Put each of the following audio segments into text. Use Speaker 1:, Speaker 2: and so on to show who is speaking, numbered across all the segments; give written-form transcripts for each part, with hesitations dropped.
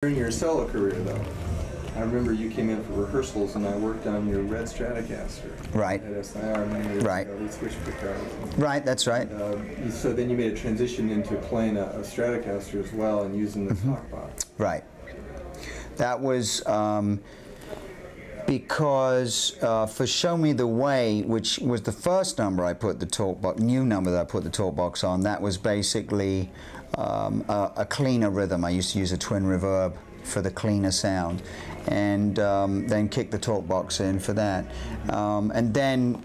Speaker 1: During your solo career, though, I remember you came in for rehearsals and I worked on your red Stratocaster.
Speaker 2: Right.
Speaker 1: At SIR many years
Speaker 2: Right.
Speaker 1: ago. We switched guitars.
Speaker 2: Right, that's right.
Speaker 1: So then you made a transition into playing a Stratocaster as well and using the talk box.
Speaker 2: Right. That was because for Show Me the Way, which was the first number I put the talk box, new number that I put the talk box on, that was basically a cleaner rhythm. I used to use a twin reverb for the cleaner sound, and then kick the talk box in for that, and then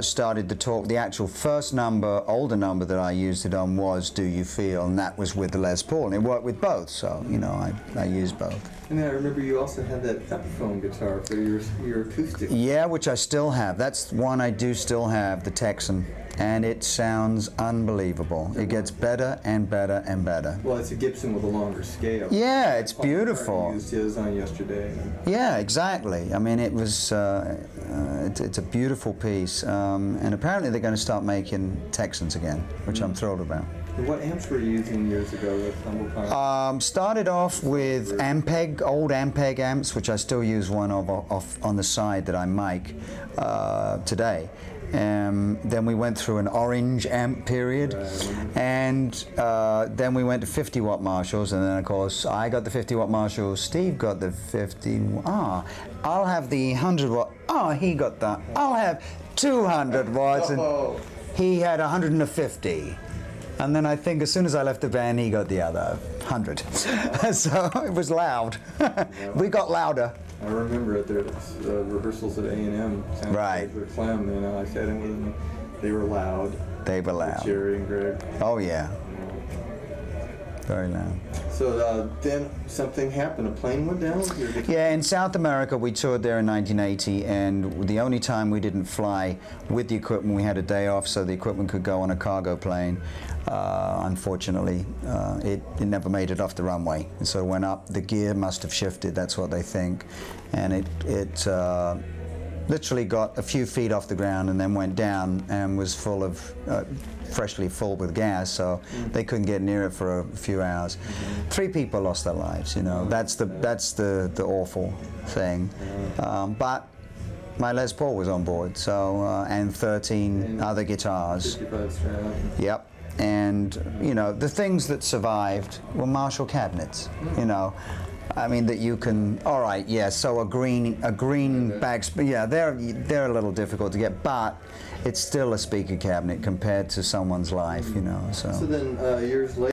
Speaker 2: started the actual first number, older number that I used it on was Do You Feel, and that was with the Les Paul, and it worked with both, so you know I used both.
Speaker 1: And then I remember you also had that Epiphone guitar for your acoustic.
Speaker 2: Yeah, which I still have. That's one I do still have, the Texan, and it sounds unbelievable. It gets better and better and better.
Speaker 1: Well, it's a Gibson with a longer scale.
Speaker 2: Yeah, it's beautiful.
Speaker 1: I used his on yesterday.
Speaker 2: Yeah, exactly. I mean, it was. It's a beautiful piece, and apparently they're going to start making Texans again, which I'm thrilled about.
Speaker 1: And what amps were you using years ago with Humble Pie?
Speaker 2: Started off with Ampeg, old Ampeg amps, which I still use one of on the side that I make today. Then we went through an orange amp period, and then we went to 50-watt Marshalls, and then of course I got the 50-watt Marshalls, Steve got the 50, I'll have the 100-watt, he got that, I'll have 200 watts, and he had 150. And then I think as soon as I left the band, he got the other 100. So it was loud. We got louder.
Speaker 1: I remember at their rehearsals at A&M.
Speaker 2: Right.
Speaker 1: Clem, you know, I sat in with them. They were loud.
Speaker 2: They were loud.
Speaker 1: Jerry and Greg.
Speaker 2: Oh yeah. Very loud.
Speaker 1: So then something happened. A plane went down?
Speaker 2: Yeah, in South America we toured there in 1980, and the only time we didn't fly with the equipment, we had a day off so the equipment could go on a cargo plane. Unfortunately, it never made it off the runway, and so it went up. The gear must have shifted, that's what they think, and it literally got a few feet off the ground and then went down and was full of freshly full with gas, so they couldn't get near it for a few hours. 3 people lost their lives, you know. That's the awful thing. But my Les Paul was on board, so and 13 other guitars.
Speaker 1: 55 Strat.
Speaker 2: Yep. And you know, the things that survived were Marshall cabinets, you know. I mean, that you can, all right, yeah, so a green bag, yeah, they're a little difficult to get, but it's still a speaker cabinet compared to someone's life, you know. So then years later,